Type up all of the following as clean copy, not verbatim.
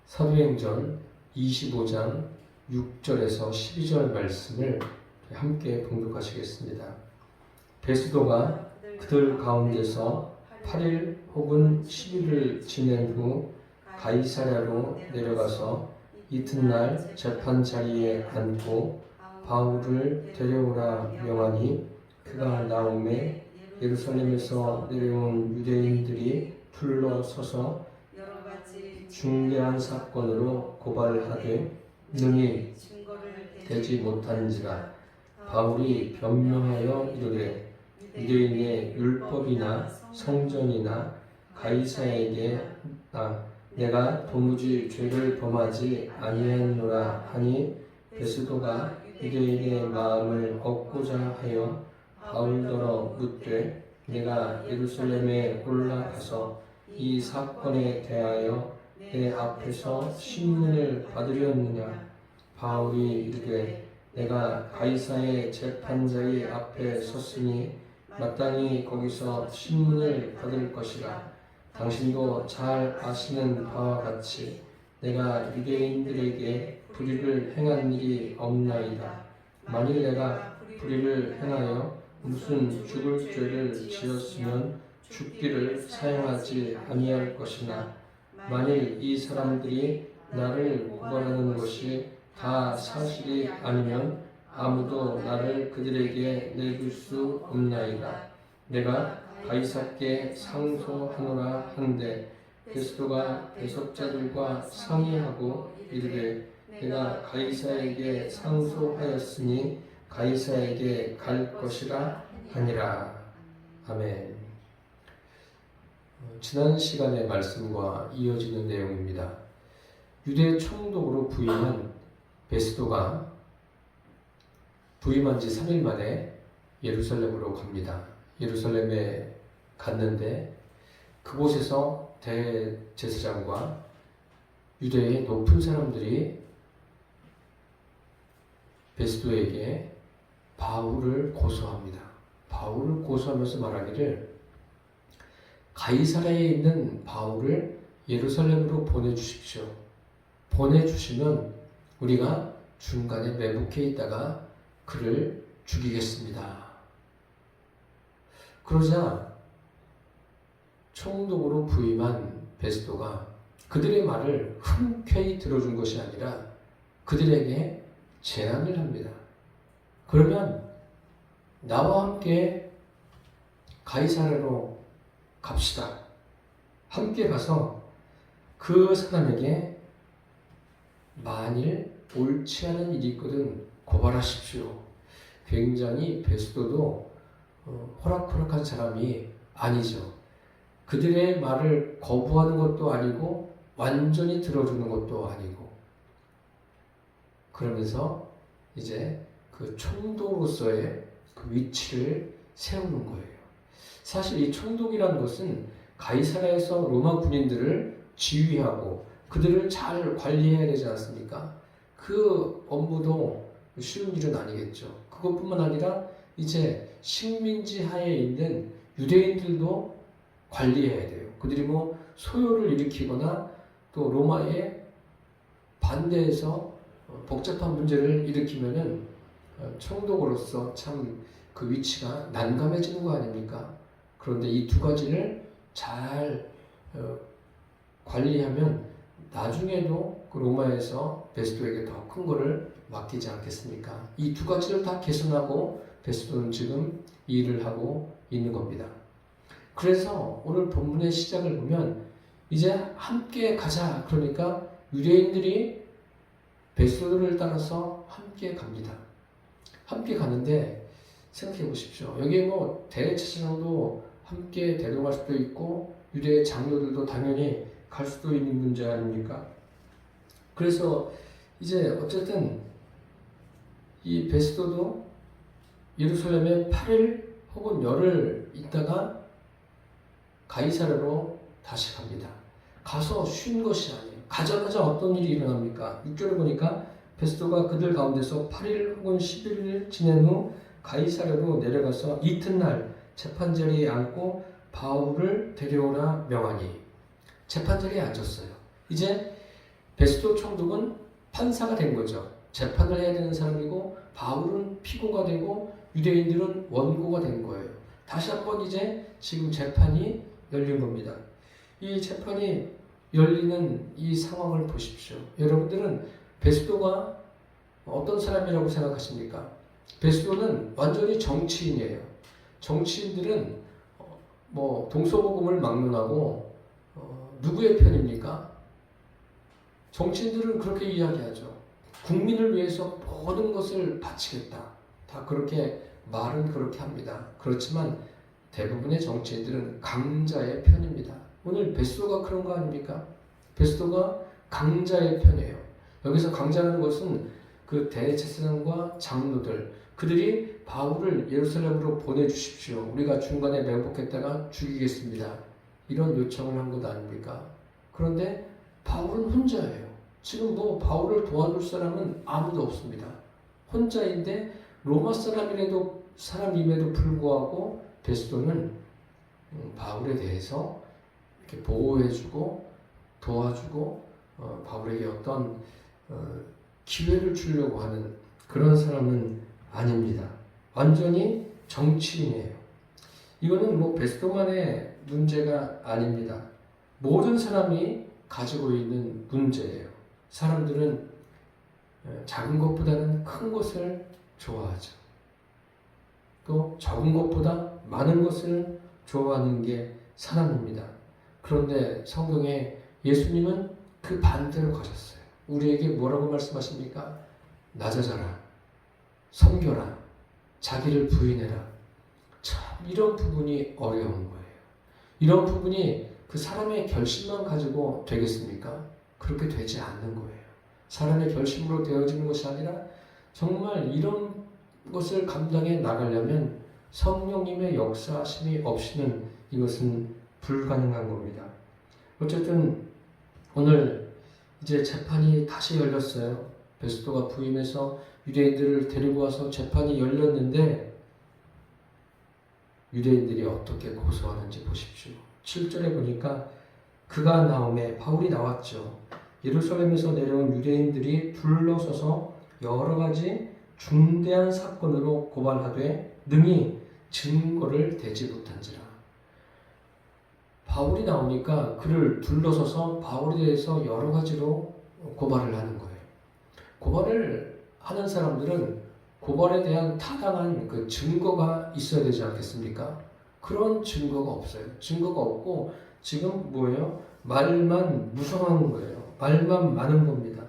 사도행전 25장 6절에서 12절 말씀을 함께 봉독하시겠습니다. 베스도가 그들 가운데서 8일 혹은 10일을 지낸 후 가이사랴로 내려가서 이튿날 재판 자리에 앉고 바울을 데려오라 명하니, 그가 나오매 예루살렘에서 내려온 유대인들이 둘러서서 중대한 사건으로 고발하되 능히 되지 못한지라. 바울이 변명하여 이르되, 유대인의 율법이나 성전이나 가이사에게 내가 도무지 죄를 범하지 아니하노라 하니, 베스도가 유대인의 마음을 얻고자 하여 바울더러 묻되, 내가 예루살렘에 올라가서 이 사건에 대하여 내 앞에서 신문을 받으려느냐? 바울이 이르되, 내가 가이사의 재판자의 앞에 섰으니 마땅히 거기서 신문을 받을 것이라. 당신도 잘 아시는 바와 같이 내가 유대인들에게 불의를 행한 일이 없나이다. 만일 내가 불의를 행하여 무슨 죽을 죄를 지었으면 죽기를 사용하지 아니할 것이나, 만일 이 사람들이 나를 고발하는 것이 다 사실이 아니면 아무도 나를 그들에게 내줄 수 없나이다. 내가 가이사께 상소하노라 한데, 베스도가 배석자들과 상의하고 이르되, 내가 가이사에게 상소하였으니 가이사에게 갈 것이라 하니라. 아멘. 지난 시간의 말씀과 이어지는 내용입니다. 유대 총독으로 부임한 베스도가 부임한 지 3일 만에 예루살렘으로 갑니다. 예루살렘에 갔는데 그곳에서 대제사장과 유대의 높은 사람들이 베스도에게 바울을 고소합니다. 바울을 고소하면서 말하기를, 가이사랴에 있는 바울을 예루살렘으로 보내주십시오. 보내주시면 우리가 중간에 매복해 있다가 그를 죽이겠습니다. 그러자 총독으로 부임한 베스도가 그들의 말을 흔쾌히 들어준 것이 아니라 그들에게 제안을 합니다. 그러면 나와 함께 가이사랴로 갑시다. 함께 가서 그 사람에게 만일 옳지 않은 일이 있거든 고발하십시오. 굉장히 베스도도 호락호락한 사람이 아니죠. 그들의 말을 거부하는 것도 아니고 완전히 들어주는 것도 아니고, 그러면서 이제 그 총독으로서의 그 위치를 세우는 거예요. 사실 이 총독이라는 것은 가이사랴에서 로마 군인들을 지휘하고 그들을 잘 관리해야 되지 않습니까? 그 업무도 쉬운 일은 아니겠죠. 그것뿐만 아니라 이제 식민지 하에 있는 유대인들도 관리해야 돼요. 그들이 뭐 소요를 일으키거나 또 로마에 반대해서 복잡한 문제를 일으키면은 총독으로서 참 그 위치가 난감해지는 거 아닙니까? 그런데 이 두 가지를 잘 관리하면 나중에도 그 로마에서 베스도에게 더 큰 거를 맡기지 않겠습니까? 이 두 가지를 다 개선하고 베스도는 지금 이 일을 하고 있는 겁니다. 그래서 오늘 본문의 시작을 보면 이제 함께 가자. 그러니까 유대인들이 베스도를 따라서 함께 갑니다. 함께 가는데 생각해 보십시오. 여기에 뭐 대제사장도 함께 데려갈 수도 있고 유대 장로들도 당연히 갈 수도 있는 문제 아닙니까? 그래서 이제 어쨌든 이 베스도도 예루살렘에 8일 혹은 열흘 있다가 가이사랴로 다시 갑니다. 가서 쉰 것이 아니에요. 가자마자 어떤 일이 일어납니까? 6절을 보니까 베스도가 그들 가운데서 8일 혹은 10일을 지낸 후 가이사랴로 내려가서 이튿날 재판자리에 앉고 바울을 데려오라 명하니. 재판자리에 앉았어요. 이제 베스도 총독은 판사가 된 거죠. 재판을 해야 되는 사람이고 바울은 피고가 되고 유대인들은 원고가 된 거예요. 다시 한번 이제 지금 재판이 열린 겁니다. 이 재판이 열리는 이 상황을 보십시오. 여러분들은 베스도가 어떤 사람이라고 생각하십니까? 베스도는 완전히 정치인이에요. 정치인들은 동서고금을 막론하고 누구의 편입니까? 정치인들은 그렇게 이야기하죠. 국민을 위해서 모든 것을 바치겠다. 다 그렇게 말은 그렇게 합니다. 그렇지만 대부분의 정치인들은 강자의 편입니다. 오늘 베스도가 그런 거 아닙니까? 베스도가 강자의 편이에요. 여기서 강자라는 것은 그 대제사장과 장로들, 그들이 바울을 예루살렘으로 보내주십시오. 우리가 중간에 매복했다가 죽이겠습니다. 이런 요청을 한 것 아닙니까? 그런데 바울은 혼자예요. 지금 바울을 도와줄 사람은 아무도 없습니다. 혼자인데 로마 사람임에도 불구하고 베스도는 바울에 대해서 이렇게 보호해주고 도와주고 바울에게 어떤 기회를 주려고 하는 그런 사람은 아닙니다. 완전히 정치인이에요. 이거는 베스도만의 문제가 아닙니다. 모든 사람이 가지고 있는 문제예요. 사람들은 작은 것보다는 큰 것을 좋아하죠. 또 적은 것보다 많은 것을 좋아하는 게 사람입니다. 그런데 성경에 예수님은 그 반대로 가셨어요. 우리에게 뭐라고 말씀하십니까? 낮아져라, 섬겨라, 자기를 부인해라. 참 이런 부분이 어려운 거예요. 이런 부분이 그 사람의 결심만 가지고 되겠습니까? 그렇게 되지 않는 거예요. 사람의 결심으로 되어지는 것이 아니라 정말 이런 것을 감당해 나가려면 성령님의 역사하심이 없이는 이것은 불가능한 겁니다. 어쨌든 오늘 이제 재판이 다시 열렸어요. 베스도가 부임해서 유대인들을 데리고 와서 재판이 열렸는데 유대인들이 어떻게 고소하는지 보십시오. 7절에 보니까 그가 나오매 바울이 나왔죠. 예루살렘에서 내려온 유대인들이 둘러서서 여러 가지 중대한 사건으로 고발하되 능히 증거를 대지 못한지라. 바울이 나오니까 그를 둘러서서 바울에 대해서 여러 가지로 고발을 하는 거예요. 고발을 하는 사람들은 고발에 대한 타당한 그 증거가 있어야 되지 않겠습니까? 그런 증거가 없어요. 증거가 없고 지금 뭐예요? 말만 무성한 거예요. 말만 많은 겁니다.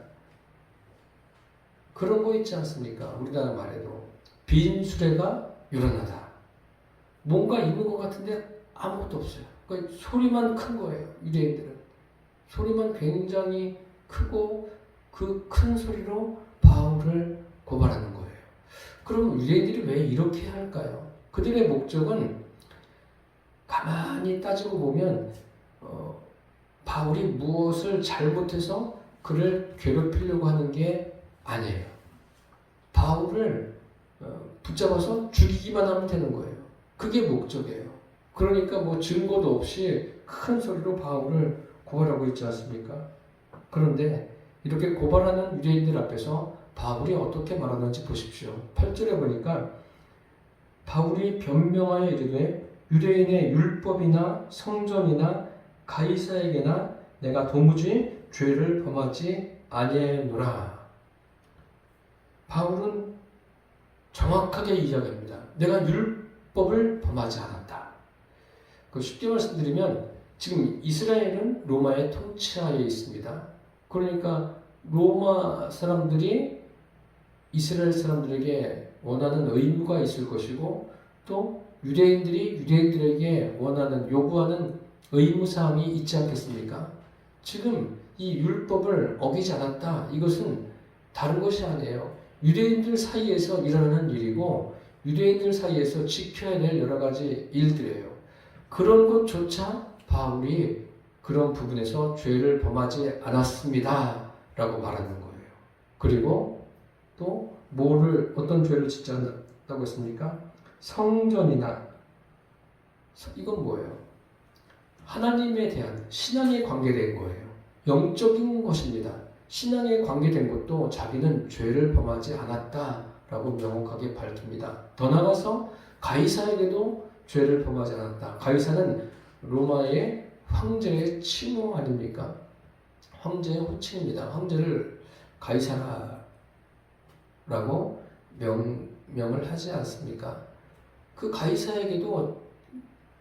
그런 거 있지 않습니까? 우리나라 말에도 빈 수레가 요란하다. 뭔가 있는 것 같은데 아무것도 없어요. 그러니까 소리만 큰 거예요. 유대인들은 소리만 굉장히 크고 그 큰 소리로 바울을 고발하는 거예요. 그럼 유대인들이 왜 이렇게 할까요? 그들의 목적은 가만히 따지고 보면 바울이 무엇을 잘못해서 그를 괴롭히려고 하는 게 아니에요. 바울을 붙잡아서 죽이기만 하면 되는 거예요. 그게 목적이에요. 그러니까 증거도 없이 큰 소리로 바울을 고발하고 있지 않습니까? 그런데 이렇게 고발하는 유대인들 앞에서 바울이 어떻게 말하는지 보십시오. 8절에 보니까 바울이 변명하여 이르되 유대인의 율법이나 성전이나 가이사에게나 내가 도무지 죄를 범하지 아니하노라. 바울은 정확하게 이야기합니다. 내가 율법을 범하지 않았다. 쉽게 말씀드리면 지금 이스라엘은 로마의 통치하에 있습니다. 그러니까 로마 사람들이 이스라엘 사람들에게 원하는 의무가 있을 것이고 또 유대인들이 유대인들에게 원하는 요구하는 의무사항이 있지 않겠습니까? 지금 이 율법을 어기지 않았다. 이것은 다른 것이 아니에요. 유대인들 사이에서 일어나는 일이고 유대인들 사이에서 지켜야 될 여러 가지 일들이에요. 그런 것조차 바울이 그런 부분에서 죄를 범하지 않았습니다. 라고 말하는 거예요. 그리고 또 어떤 죄를 짓지 않았다고 했습니까? 성전이나 이건 뭐예요? 하나님에 대한 신앙에 관계된 거예요. 영적인 것입니다. 신앙에 관계된 것도 자기는 죄를 범하지 않았다라고 명확하게 밝힙니다. 더 나아가서 가이사에게도 죄를 범하지 않았다. 가이사는 로마의 황제의 칭호 아닙니까? 황제의 호칭입니다. 황제를 가이사라라고 명을 하지 않습니까? 그 가이사에게도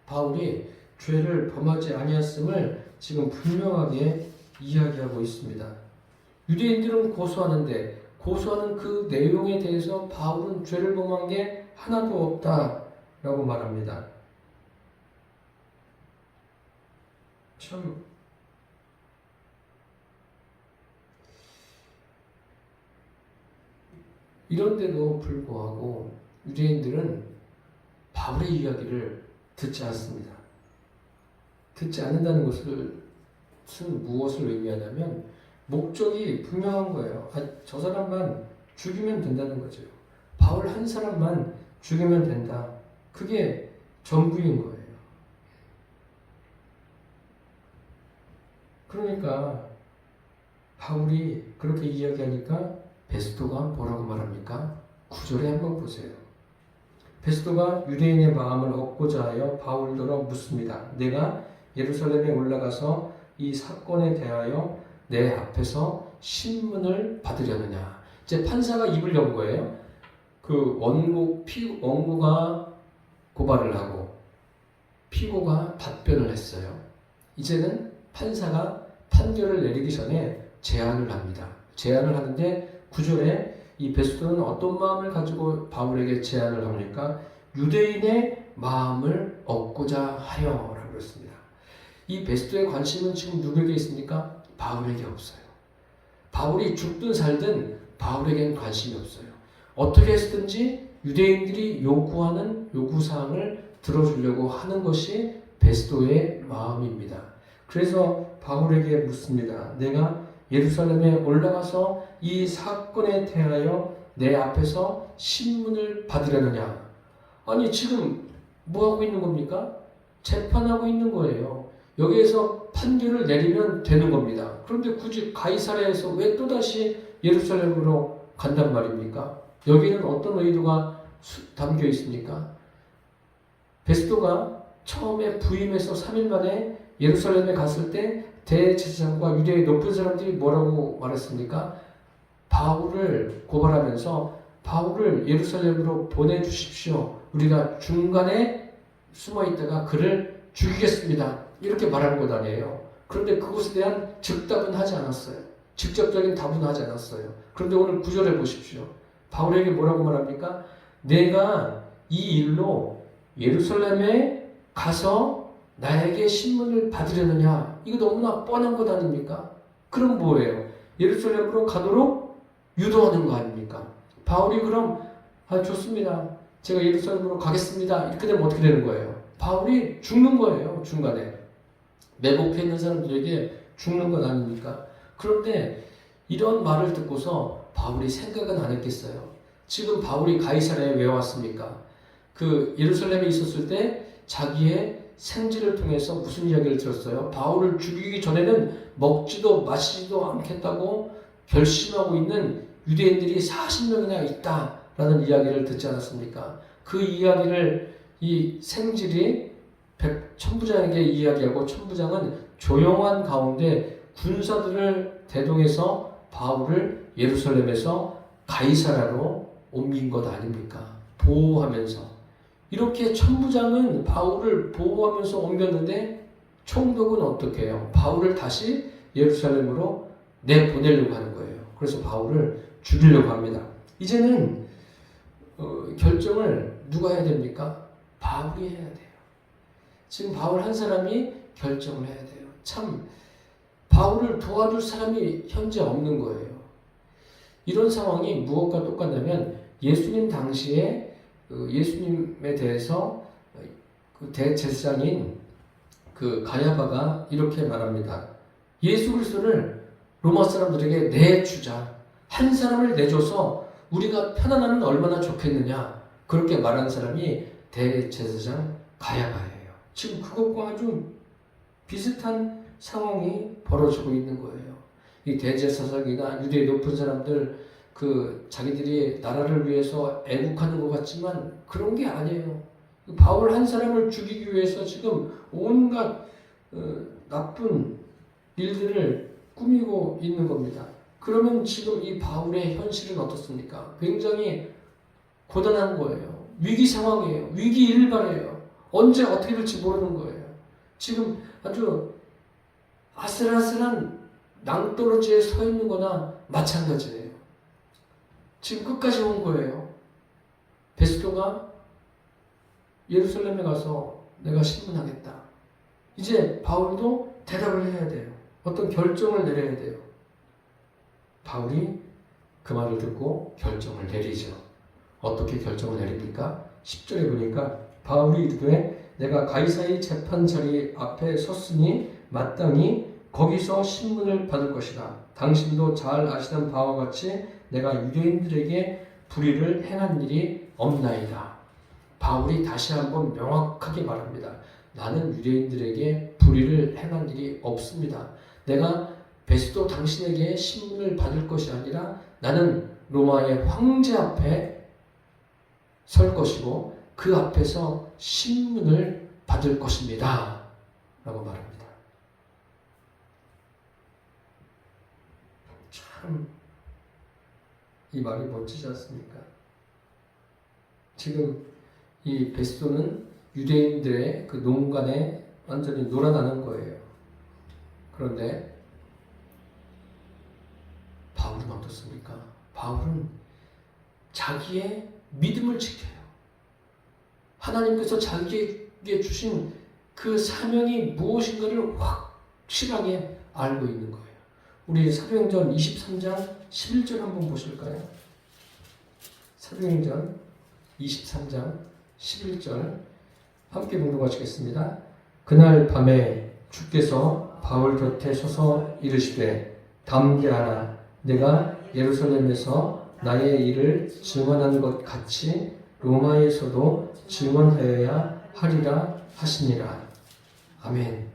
바울이 죄를 범하지 아니었음을 지금 분명하게 이야기하고 있습니다. 유대인들은 고소하는데 고소하는 그 내용에 대해서 바울은 죄를 범한 게 하나도 없다라고 말합니다. 참 이런데도 불구하고 유대인들은 바울의 이야기를 듣지 않습니다. 듣지 않는다는 것은 무엇을 의미하냐면 목적이 분명한 거예요. 저 사람만 죽이면 된다는 거죠. 바울 한 사람만 죽이면 된다. 그게 전부인 거예요. 그러니까 바울이 그렇게 이야기하니까 베스도가 뭐라고 말합니까? 9절에 한번 보세요. 베스도가 유대인의 마음을 얻고자 하여 바울더러 묻습니다. 내가 예루살렘에 올라가서 이 사건에 대하여 내 앞에서 신문을 받으려느냐. 이제 판사가 입을 연 거예요. 그 원고가 고발을 하고 피고가 답변을 했어요. 이제는 판사가 판결을 내리기 전에 제안을 합니다. 제안을 하는데 9절에 이 베스도는 어떤 마음을 가지고 바울에게 제안을 합니까? 유대인의 마음을 얻고자 하여라고 했습니다. 이 베스도의 관심은 지금 누구에게 있습니까? 바울에게 없어요. 바울이 죽든 살든 바울에게는 관심이 없어요. 어떻게 해서든지 유대인들이 요구하는 요구사항을 들어주려고 하는 것이 베스도의 마음입니다. 그래서 바울에게 묻습니다. 내가 예루살렘에 올라가서 이 사건에 대하여 내 앞에서 신문을 받으려느냐. 아니 지금 뭐하고 있는 겁니까? 재판하고 있는 거예요. 여기에서 판결을 내리면 되는 겁니다. 그런데 굳이 가이사랴에서 왜 또다시 예루살렘으로 간단 말입니까? 여기는 어떤 의도가 담겨 있습니까? 베스도가 처음에 부임해서 3일 만에 예루살렘에 갔을 때 대제사장과 유대의 높은 사람들이 뭐라고 말했습니까? 바울을 고발하면서 바울을 예루살렘으로 보내주십시오. 우리가 중간에 숨어 있다가 그를 죽이겠습니다. 이렇게 말하는 것 아니에요. 그런데 그것에 대한 즉답은 하지 않았어요. 직접적인 답은 하지 않았어요. 그런데 오늘 9절에 보십시오. 바울에게 뭐라고 말합니까? 내가 이 일로 예루살렘에 가서 나에게 신문을 받으려느냐. 이거 너무나 뻔한 것 아닙니까? 그럼 뭐예요? 예루살렘으로 가도록 유도하는 거 아닙니까? 바울이 그럼 좋습니다. 제가 예루살렘으로 가겠습니다. 이렇게 되면 어떻게 되는 거예요? 바울이 죽는 거예요. 중간에. 매복해 있는 사람들에게 죽는 건 아닙니까? 그런데 이런 말을 듣고서 바울이 생각은 안 했겠어요. 지금 바울이 가이사랴에 왜 왔습니까? 그 예루살렘에 있었을 때 자기의 생지를 통해서 무슨 이야기를 들었어요? 바울을 죽이기 전에는 먹지도 마시지도 않겠다고 결심하고 있는 유대인들이 40명이나 있다라는 이야기를 듣지 않았습니까? 그 이야기를 이 생질이 천부장에게 이야기하고 천부장은 조용한 가운데 군사들을 대동해서 바울을 예루살렘에서 가이사랴로 옮긴 것 아닙니까? 보호하면서. 이렇게 천부장은 바울을 보호하면서 옮겼는데 총독은 어떻게 해요? 바울을 다시 예루살렘으로 내보내려고 하는 거예요. 그래서 바울을 죽이려고 합니다. 이제는 결정을 누가 해야 됩니까? 바울이 해야 돼요. 지금 바울 한 사람이 결정을 해야 돼요. 참 바울을 도와줄 사람이 현재 없는 거예요. 이런 상황이 무엇과 똑같냐면 예수님 당시에 예수님에 대해서 그 대제사장인 그 가야바가 이렇게 말합니다. 예수 그리스도를 로마 사람들에게 내주자. 한 사람을 내줘서 우리가 편안하면 얼마나 좋겠느냐. 그렇게 말하는 사람이 대제사장 가야바예요. 지금 그것과 아주 비슷한 상황이 벌어지고 있는 거예요. 이 대제사장이나 유대의 높은 사람들 그 자기들이 나라를 위해서 애국하는 것 같지만 그런 게 아니에요. 바울 한 사람을 죽이기 위해서 지금 온갖 나쁜 일들을 꾸미고 있는 겁니다. 그러면 지금 이 바울의 현실은 어떻습니까? 굉장히 고단한 거예요. 위기 상황이에요. 위기 일발이에요. 언제 어떻게 될지 모르는 거예요. 지금 아주 아슬아슬한 낭떠러지에 서 있는 거나 마찬가지예요. 지금 끝까지 온 거예요. 베스토가 예루살렘에 가서 내가 신문하겠다. 이제 바울도 대답을 해야 돼요. 어떤 결정을 내려야 돼요. 바울이 그 말을 듣고 결정을 내리죠. 어떻게 결정을 내립니까? 10절에 보니까 바울이 이르되 내가 가이사의 재판 자리 앞에 섰으니 마땅히 거기서 신문을 받을 것이다. 당신도 잘 아시는 바와 같이 내가 유대인들에게 불의를 행한 일이 없나이다. 바울이 다시 한번 명확하게 말합니다. 나는 유대인들에게 불의를 행한 일이 없습니다. 내가 베스도 당신에게 신문을 받을 것이 아니라 나는 로마의 황제 앞에 설 것이고 그 앞에서 신문을 받을 것입니다. 라고 말합니다. 참, 이 말이 멋지지 않습니까? 지금 이 베스도는 유대인들의 그 농간에 완전히 놀아나는 거예요. 그런데 바울은 어떻습니까? 바울은 자기의 믿음을 지켜요. 하나님께서 자기에게 주신 그 사명이 무엇인가를 확실하게 알고 있는 거예요. 우리 사도행전 23장 11절 한번 보실까요? 사도행전 23장 11절 함께 봉독하시겠습니다. 그날 밤에 주께서 바울 곁에 서서 이르시되 담대하라 내가 예루살렘에서 나의 일을 증언한 것 같이 로마에서도 증언하여야 하리라 하시니라. 아멘.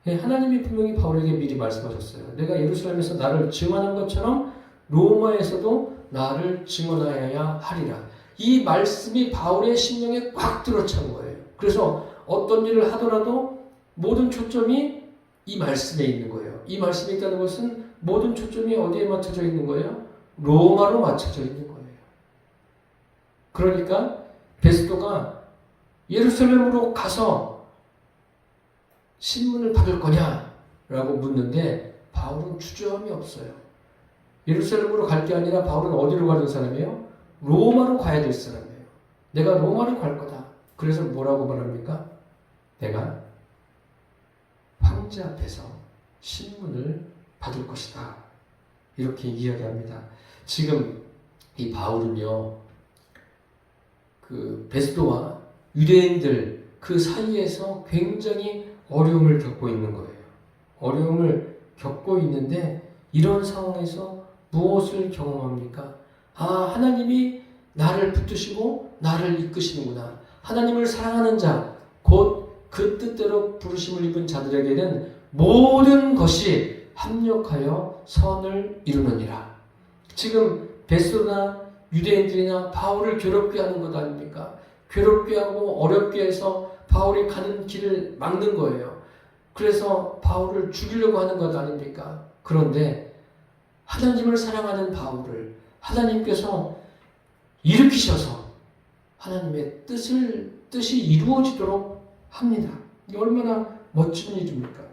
하나님이 분명히 바울에게 미리 말씀하셨어요. 내가 예루살렘에서 나를 증언한 것처럼 로마에서도 나를 증언하여야 하리라. 이 말씀이 바울의 심령에 꽉 들어찬 거예요. 그래서 어떤 일을 하더라도 모든 초점이 이 말씀에 있는 거예요. 이 말씀에 있다는 것은 모든 초점이 어디에 맞춰져 있는 거예요? 로마로 맞춰져 있는 거예요. 그러니까 베스도가 예루살렘으로 가서 신문을 받을 거냐라고 묻는데 바울은 주저함이 없어요. 예루살렘으로 갈 게 아니라 바울은 어디로 가는 사람이에요? 로마로 가야 될 사람이에요. 내가 로마로 갈 거다. 그래서 뭐라고 말합니까? 내가 황제 앞에서 신문을 받을 것이다. 이렇게 이야기합니다. 지금 이 바울은요, 그 베스도와 유대인들 그 사이에서 굉장히 어려움을 겪고 있는 거예요. 어려움을 겪고 있는데 이런 상황에서 무엇을 경험합니까? 아, 하나님이 나를 붙드시고 나를 이끄시는구나. 하나님을 사랑하는 자, 곧 그 뜻대로 부르심을 입은 자들에게는 모든 것이 합력하여 선을 이루느니라. 지금 베스도나 유대인들이나 바울을 괴롭게 하는 것 아닙니까? 괴롭게 하고 어렵게 해서 바울이 가는 길을 막는 거예요. 그래서 바울을 죽이려고 하는 것 아닙니까? 그런데 하나님을 사랑하는 바울을 하나님께서 일으키셔서 하나님의 뜻이 이루어지도록 합니다. 이게 얼마나 멋진 일입니까?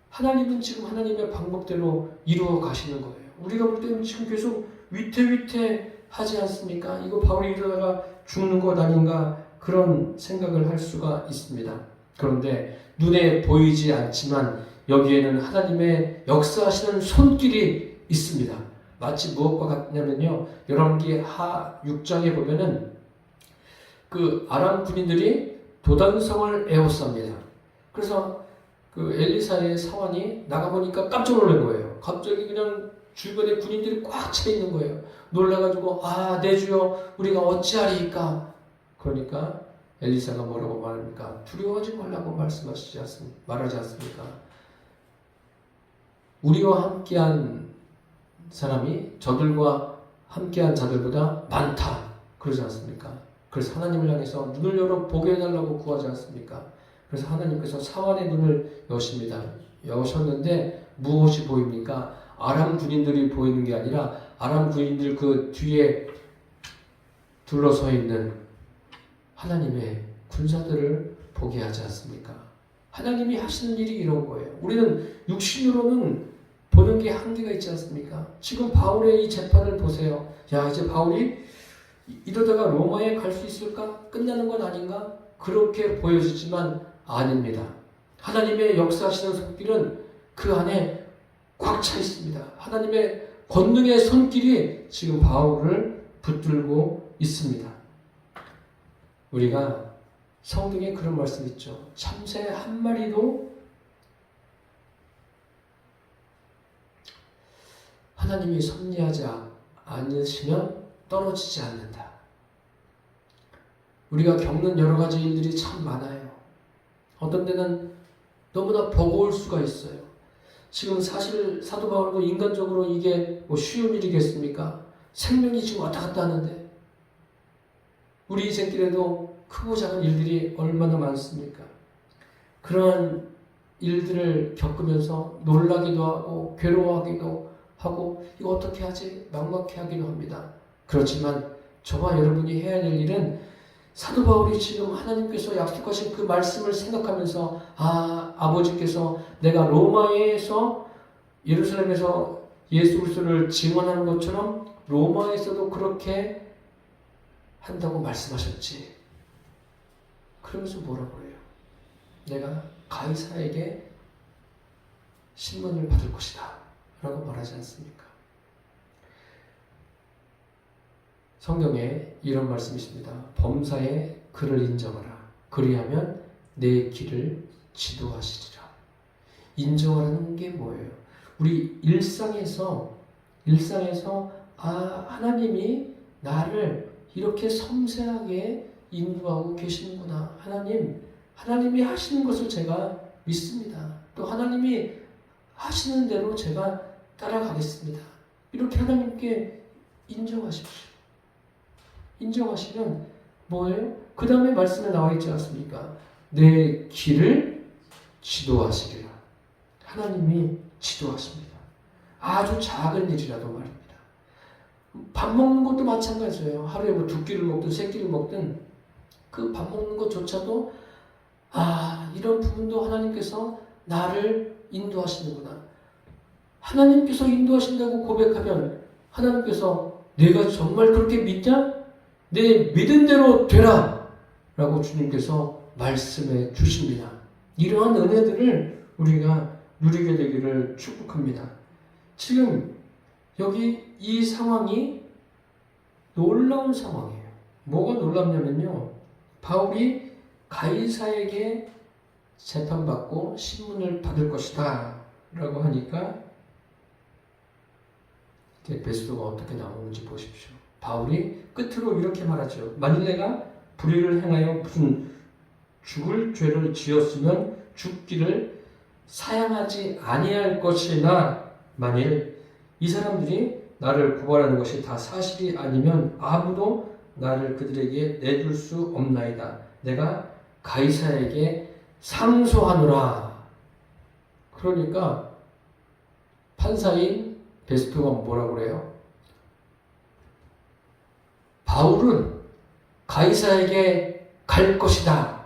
하나님은 지금 하나님의 방법대로 이루어 가시는 거예요. 우리가 볼 때는 지금 계속 위태위태하지 않습니까? 이거 바울이 이러다가 죽는 것 아닌가 그런 생각을 할 수가 있습니다. 그런데 눈에 보이지 않지만 여기에는 하나님의 역사하시는 손길이 있습니다. 마치 무엇과 같냐면요, 열왕기 하 6장에 보면은 그 아람 군인들이 도단성을 에워쌉니다. 그래서 그 엘리사의 사환이 나가보니까 깜짝 놀란 거예요. 갑자기 그냥 주변에 군인들이 꽉 차 있는 거예요. 놀라가지고 아, 내 주여 우리가 어찌하리이까. 그러니까 엘리사가 뭐라고 말합니까? 두려워하지 말라고 말하지 않습니까? 우리와 함께한 사람이 저들과 함께한 자들보다 많다. 그러지 않습니까? 그래서 하나님을 향해서 눈을 열어 보게 해달라고 구하지 않습니까? 그래서 하나님께서 사환의 눈을 여십니다. 여셨는데 무엇이 보입니까? 아람 군인들이 보이는 게 아니라 아람 군인들 그 뒤에 둘러서 있는 하나님의 군사들을 보게 하지 않습니까? 하나님이 하시는 일이 이런 거예요. 우리는 육신으로는 보는 게 한계가 있지 않습니까? 지금 바울의 이 재판을 보세요. 야, 이제 바울이 이러다가 로마에 갈 수 있을까? 끝나는 건 아닌가? 그렇게 보여지지만 아닙니다. 하나님의 역사하시는 손길은 그 안에 꽉 차 있습니다. 하나님의 권능의 손길이 지금 바울을 붙들고 있습니다. 우리가 성경에 그런 말씀 있죠. 참새 한 마리도 하나님이 섭리하지 않으시면 떨어지지 않는다. 우리가 겪는 여러 가지 일들이 참 많아요. 어떤 데는 너무나 버거울 수가 있어요. 지금 사실 사도 바울도 인간적으로 이게 뭐 쉬운 일이겠습니까? 생명이 지금 왔다 갔다 하는데 우리 인생길에도 크고 작은 일들이 얼마나 많습니까? 그러한 일들을 겪으면서 놀라기도 하고 괴로워하기도 하고 이거 어떻게 하지? 막막해하기도 합니다. 그렇지만 저와 여러분이 해야 될 일은 사도 바울이 지금 하나님께서 약속하신 그 말씀을 생각하면서 아버지께서 내가 로마에서 예루살렘에서 예수 그리스도를 증언하는 것처럼 로마에서도 그렇게 한다고 말씀하셨지. 그러면서 뭐라고 해요? 내가 가이사에게 신문을 받을 것이다 라고 말하지 않습니까? 성경에 이런 말씀이 있습니다. 범사에 그를 인정하라. 그리하면 내 길을 지도하시리라. 인정하라는 게 뭐예요? 우리 일상에서 하나님이 나를 이렇게 섬세하게 인도하고 계시는구나. 하나님이 하시는 것을 제가 믿습니다. 또 하나님이 하시는 대로 제가 따라가겠습니다. 이렇게 하나님께 인정하십시오. 인정하시면 뭐예요? 그 다음에 말씀에 나와 있지 않습니까? 내 길을 지도하시리라. 하나님이 지도하십니다. 아주 작은 일이라도 말입니다. 밥 먹는 것도 마찬가지예요. 하루에 뭐 2끼를 먹든 3끼를 먹든 그 밥 먹는 것조차도 이런 부분도 하나님께서 나를 인도하시는구나. 하나님께서 인도하신다고 고백하면 하나님께서 내가 정말 그렇게 믿냐? 내 믿은 대로 되라! 라고 주님께서 말씀해 주십니다. 이러한 은혜들을 우리가 누리게 되기를 축복합니다. 지금 여기 이 상황이 놀라운 상황이에요. 뭐가 놀랍냐면요. 바울이 가이사에게 재판받고 신문을 받을 것이다 라고 하니까 베스도가 어떻게 나오는지 보십시오. 바울이 끝으로 이렇게 말하죠. 만일 내가 불의를 행하여 무슨 죽을 죄를 지었으면 죽기를 사양하지 아니할 것이나 만일 이 사람들이 나를 고발하는 것이 다 사실이 아니면 아무도 나를 그들에게 내줄 수 없나이다. 내가 가이사에게 상소하노라. 그러니까 판사인 베스토가 뭐라고 그래요? 바울은 가이사에게 갈 것이다.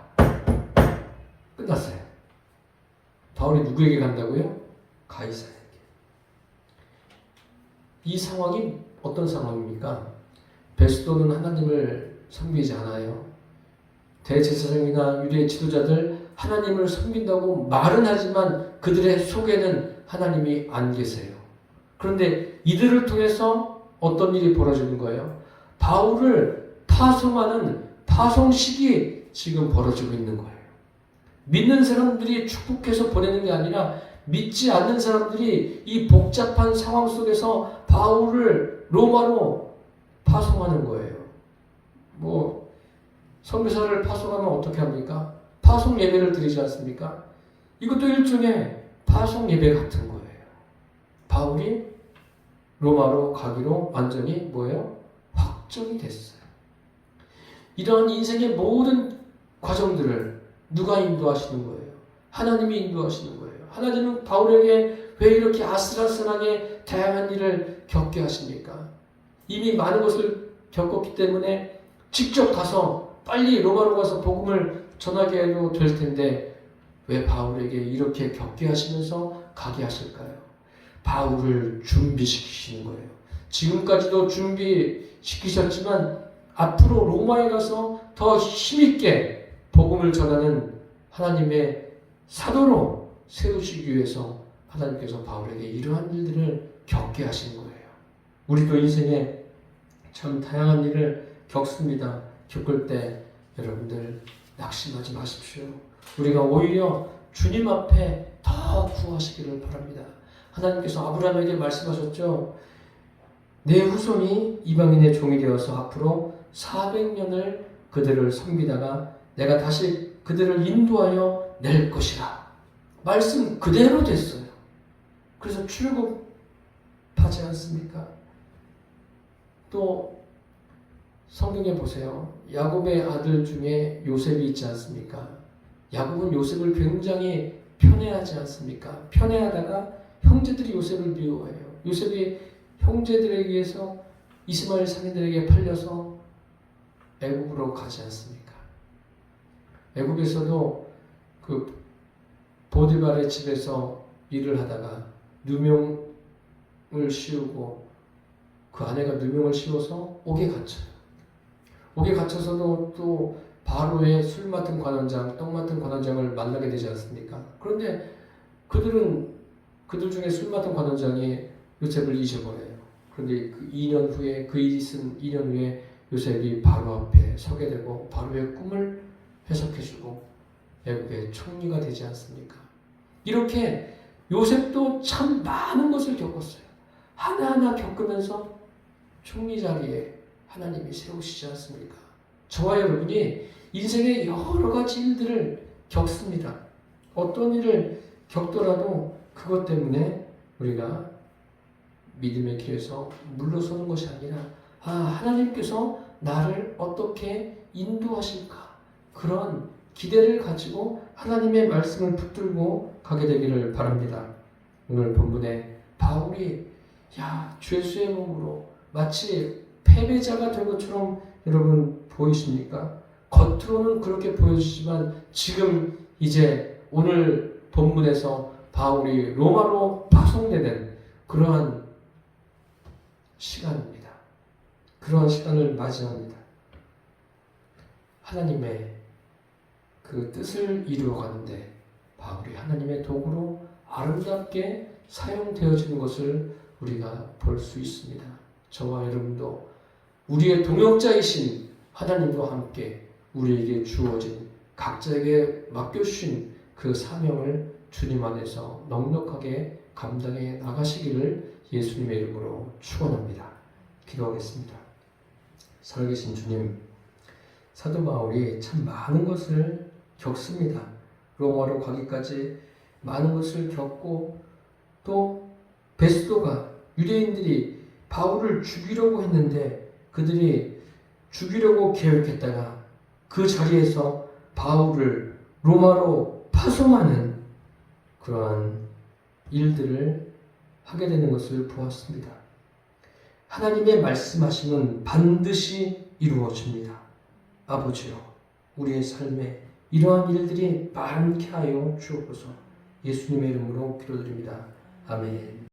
끝났어요. 바울이 누구에게 간다고요? 가이사에게. 이 상황이 어떤 상황입니까? 베스도는 하나님을 섬기지 않아요. 대제사장이나 유대 지도자들 하나님을 섬긴다고 말은 하지만 그들의 속에는 하나님이 안 계세요. 그런데 이들을 통해서 어떤 일이 벌어지는 거예요? 바울을 파송하는 파송식이 지금 벌어지고 있는 거예요. 믿는 사람들이 축복해서 보내는 게 아니라 믿지 않는 사람들이 이 복잡한 상황 속에서 바울을 로마로 파송하는 거예요. 선교사를 파송하면 어떻게 합니까? 파송 예배를 드리지 않습니까? 이것도 일종의 파송 예배 같은 거예요. 바울이 로마로 가기로 완전히 뭐예요? 확정이 됐어요. 이러한 인생의 모든 과정들을 누가 인도하시는 거예요? 하나님이 인도하시는 거예요. 하나님은 바울에게 왜 이렇게 아슬아슬하게 다양한 일을 겪게 하십니까? 이미 많은 것을 겪었기 때문에 직접 가서 빨리 로마로 가서 복음을 전하게 해도 될 텐데 왜 바울에게 이렇게 겪게 하시면서 가게 하실까요? 바울을 준비시키시는 거예요. 지금까지도 준비시키셨지만 앞으로 로마에 가서 더 힘있게 복음을 전하는 하나님의 사도로 세우시기 위해서 하나님께서 바울에게 이러한 일들을 겪게 하신 거예요. 우리도 인생에 참 다양한 일을 겪습니다. 겪을 때 여러분들 낙심하지 마십시오. 우리가 오히려 주님 앞에 더 구하시기를 바랍니다. 하나님께서 아브라함에게 말씀하셨죠. 내 후손이 이방인의 종이 되어서 앞으로 400년을 그들을 섬기다가 내가 다시 그들을 인도하여 낼 것이라. 말씀 그대로 됐어요. 그래서 출애굽하지 않습니까? 또 성경에 보세요. 야곱의 아들 중에 요셉이 있지 않습니까? 야곱은 요셉을 굉장히 편애하지 않습니까? 편애하다가 형제들이 요셉을 미워해요. 요셉이 형제들에게 의해서 이스마엘 상인들에게 팔려서 애굽으로 가지 않습니까? 애굽에서도 그 보디발의 집에서 일을 하다가 누명을 씌우고 그 아내가 누명을 씌워서 옥에 갇혀요. 옥에 갇혀서도 또 바로의 술 맡은 관원장, 떡 맡은 관원장을 만나게 되지 않습니까? 그런데 그들 중에 술 맡은 관원장이 요셉을 잊어버려요. 그런데 그 2년 후에 그 일이 있은 2년 후에 요셉이 바로 앞에 서게 되고 바로의 꿈을 해석해주고 애국의 총리가 되지 않습니까? 이렇게 요셉도 참 많은 것을 겪었어요. 하나하나 겪으면서 총리 자리에 하나님이 세우시지 않습니까? 저와 여러분이 인생의 여러 가지 일들을 겪습니다. 어떤 일을 겪더라도 그것 때문에 우리가 믿음의 길에서 물러서는 것이 아니라 하나님께서 나를 어떻게 인도하실까? 그런 기대를 가지고 하나님의 말씀을 붙들고 가게 되기를 바랍니다. 오늘 본문에 바울이 죄수의 몸으로 마치 패배자가 된 것처럼 여러분 보이십니까? 겉으로는 그렇게 보여지지만 지금 이제 오늘 본문에서 바울이 로마로 파송되는 그러한 시간입니다. 그러한 시간을 맞이합니다. 하나님의 그 뜻을 이루어가는데 바울이 하나님의 도구로 아름답게 사용되어지는 것을 우리가 볼 수 있습니다. 저와 여러분도 우리의 동역자이신 하나님과 함께 우리에게 주어진 각자에게 맡겨주신 그 사명을 주님 안에서 넉넉하게 감당해 나가시기를 예수님의 이름으로 축원합니다. 기도하겠습니다. 살아계신 주님, 사도 바울이 참 많은 것을 겪습니다. 로마로 가기까지 많은 것을 겪고 또 베스도가 유대인들이 바울을 죽이려고 했는데 그들이 죽이려고 계획했다가 그 자리에서 바울을 로마로 파송하는 그러한 일들을 하게 되는 것을 보았습니다. 하나님의 말씀하심은 반드시 이루어집니다. 아버지요, 우리의 삶에 이러한 일들이 많게 하여 주옵소서. 예수님의 이름으로 기도드립니다. 아멘.